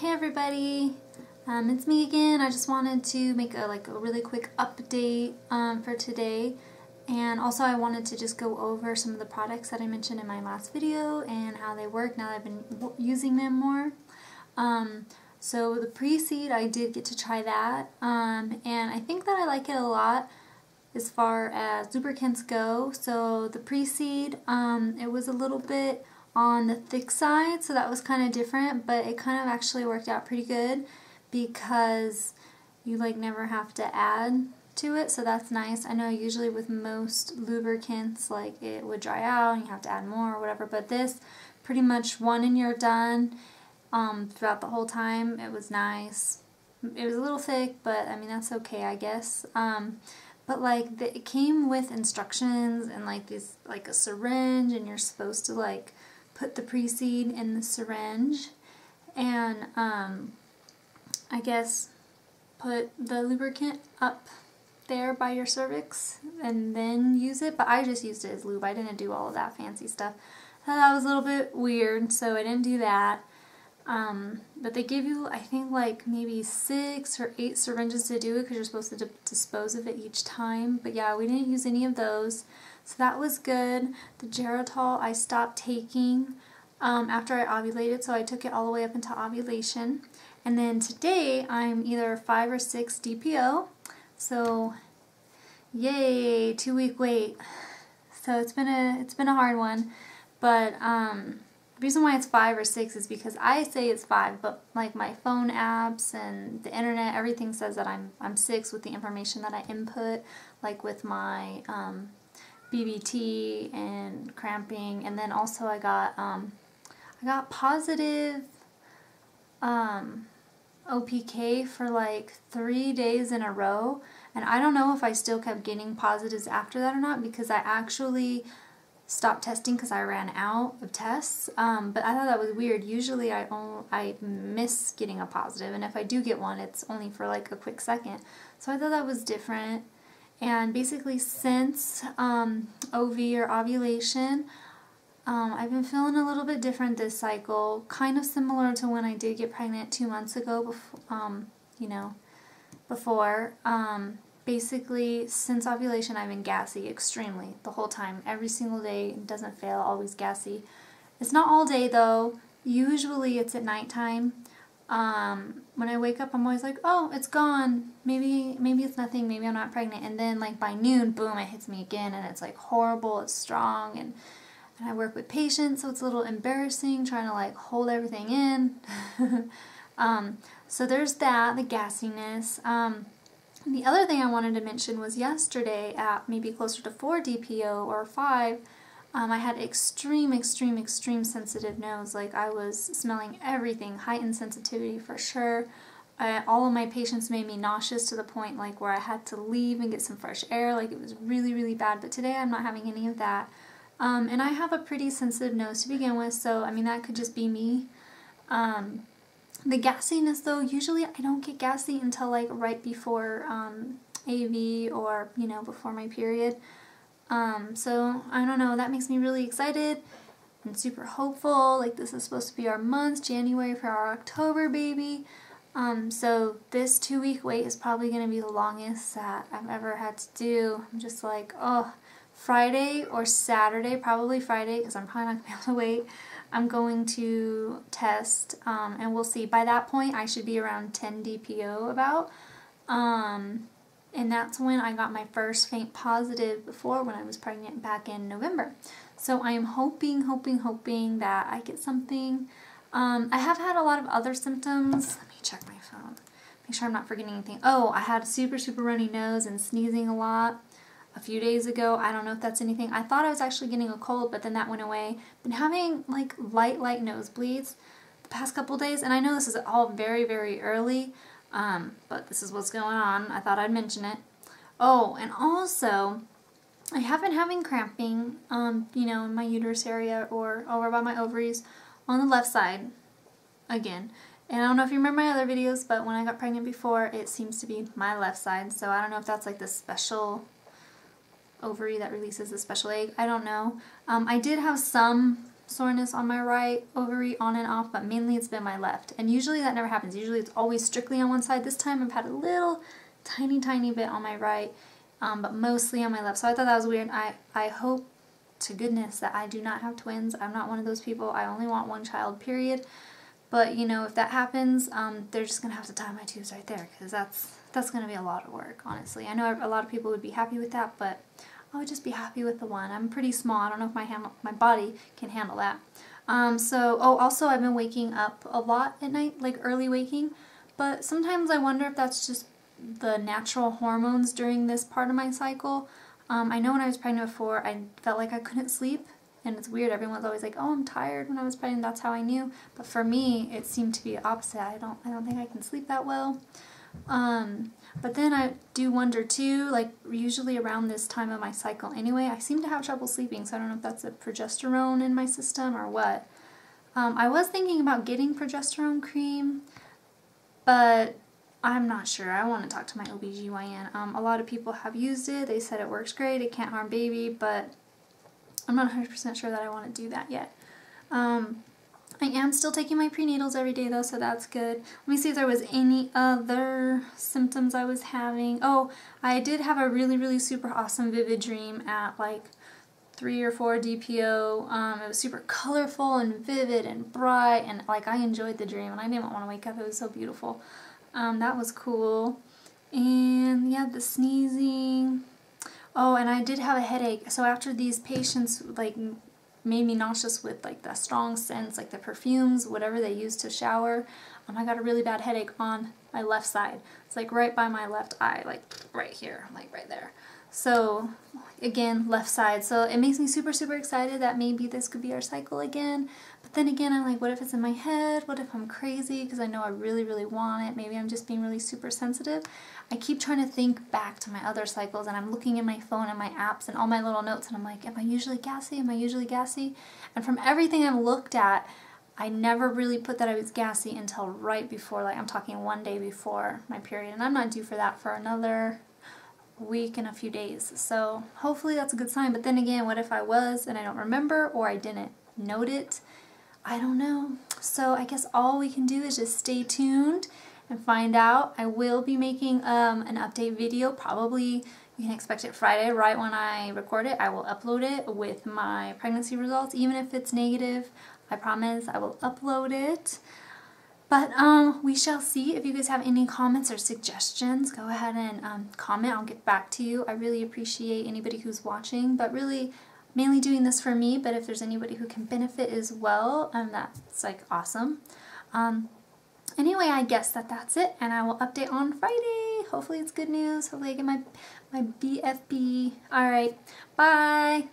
Hey everybody, it's me again. I just wanted to make a really quick update for today, and also I wanted to just go over some of the products that I mentioned in my last video and how they work now that I've been using them more. So the Preseed, I did get to try that, and I think that I like it a lot as far as lubricants go. So the Preseed, it was a little bit on the thick side, so that was kind of different, but it kind of actually worked out pretty good because you never have to add to it, so that's nice. I know usually with most lubricants it would dry out and you have to add more or whatever, but this pretty much one and you're done throughout the whole time. It was nice. It was a little thick, but I mean that's okay, I guess. But it came with instructions and these a syringe, and you're supposed to put the Preseed in the syringe and I guess put the lubricant up there by your cervix and then use it. But I just used it as lube. I didn't do all of that fancy stuff. I thought that was a little bit weird, so I didn't do that. But they give you, I think, maybe 6 or 8 syringes to do it because you're supposed to dispose of it each time. But yeah, we didn't use any of those, so that was good. The Geritol I stopped taking after I ovulated, so I took it all the way up until ovulation. And then today I'm either 5 or 6 DPO, so yay, 2-week wait. So it's been a hard one, but the reason why it's 5 or 6 is because I say it's 5, but my phone apps and the internet, everything says that I'm 6 with the information that I input, with my BBT and cramping, and then also I got positive OPK for 3 days in a row, and I don't know if I still kept getting positives after that or not, because I actually stopped testing because I ran out of tests, but I thought that was weird. Usually I miss getting a positive, and if I do get one, it's only for a quick second. So I thought that was different. And basically since OV or ovulation, I've been feeling a little bit different this cycle, kind of similar to when I did get pregnant 2 months ago, before. Basically, since ovulation, I've been gassy extremely the whole time. Every single day, it doesn't fail, always gassy. It's not all day though. Usually it's at nighttime. When I wake up, I'm always like, oh, it's gone. Maybe it's nothing. Maybe I'm not pregnant. And then by noon, boom, it hits me again, and it's horrible. It's strong, and I work with patients, so it's a little embarrassing trying to hold everything in. So there's that, the gassiness. The other thing I wanted to mention was yesterday at maybe closer to 4 DPO or 5, I had extreme sensitive nose. I was smelling everything, heightened sensitivity for sure. All of my patients made me nauseous to the point where I had to leave and get some fresh air. It was really bad, but today I'm not having any of that. And I have a pretty sensitive nose to begin with, so I mean that could just be me. The gassiness though, usually I don't get gassy until right before AV or before my period. So I don't know, that makes me really excited and super hopeful. This is supposed to be our month, January for our October baby. So this 2-week wait is probably going to be the longest that I've ever had to do. I'm just oh, Friday or Saturday, probably Friday because I'm probably not going to be able to wait. I'm going to test, and we'll see. By that point, I should be around 10 DPO about, and that's when I got my first faint positive before, when I was pregnant back in November. So I am hoping that I get something. I have had a lot of other symptoms. Let me check my phone, make sure I'm not forgetting anything. Oh, I had a super runny nose and sneezing a lot a few days ago. I don't know if that's anything. I thought I was actually getting a cold, but then that went away. Been having light nosebleeds the past couple days, and I know this is all very early, but this is what's going on. I thought I'd mention it. Oh, and also I have been having cramping, in my uterus area or over by my ovaries on the left side again. And I don't know if you remember my other videos, but when I got pregnant before, it seems to be my left side. So I don't know if that's the special ovary that releases a special egg. I don't know. I did have some soreness on my right ovary on and off, but mainly it's been my left. And usually that never happens. Usually it's always strictly on one side. This time I've had a little tiny bit on my right, but mostly on my left. So I thought that was weird. I hope to goodness that I do not have twins. I'm not one of those people. I only want one child, period. But, you know, if that happens, they're just going to have to tie my tubes right there, because that's going to be a lot of work, honestly. I know a lot of people would be happy with that, but I would just be happy with the one. I'm pretty small. I don't know if my body can handle that. Also I've been waking up a lot at night, like early waking, but sometimes I wonder if that's just the natural hormones during this part of my cycle. I know when I was pregnant before, I felt like I couldn't sleep, and it's weird. Everyone's always like, "Oh, I'm tired." When I was pregnant, that's how I knew. But for me, it seemed to be the opposite. I don't think I can sleep that well. But then I do wonder too, like usually around this time of my cycle anyway, I seem to have trouble sleeping. So I don't know if that's a progesterone in my system or what. I was thinking about getting progesterone cream, but I'm not sure. I want to talk to my OBGYN. A lot of people have used it. They said it works great. It can't harm baby, but I'm not 100% sure that I want to do that yet. I am still taking my prenatals every day though, so that's good. Let me see if there was any other symptoms I was having. Oh, I did have a really super awesome vivid dream at like 3 or 4 DPO. It was super colorful and vivid and bright, and like I enjoyed the dream, and I didn't want to wake up. It was so beautiful. That was cool. And yeah, the sneezing. Oh, and I did have a headache. So after these patients like made me nauseous with like the strong scents, like the perfumes, whatever they use to shower, I got a really bad headache on my left side. It's like right by my left eye, like right here, like right there. So again, left side. So it makes me super excited that maybe this could be our cycle again. But then again, I'm like, what if it's in my head? What if I'm crazy? Because I know I really want it. Maybe I'm just being really super sensitive. I keep trying to think back to my other cycles, and I'm looking in my phone and my apps and all my little notes, and I'm like, am I usually gassy? Am I usually gassy? And from everything I've looked at, I never really put that I was gassy until right before, like I'm talking 1 day before my period. And I'm not due for that for another week and a few days. So hopefully that's a good sign. But then again, what if I was and I don't remember, or I didn't note it? I don't know. So I guess all we can do is just stay tuned and find out. I will be making an update video. Probably you can expect it Friday, right when I record it. I will upload it with my pregnancy results, even if it's negative. I promise I will upload it. But we shall see. If you guys have any comments or suggestions, go ahead and comment. I'll get back to you. I really appreciate anybody who's watching, but really mainly doing this for me. But if there's anybody who can benefit as well, that's like awesome. Anyway, I guess that's it, and I will update on Friday. Hopefully it's good news. Hopefully I get my BFB. Alright, bye!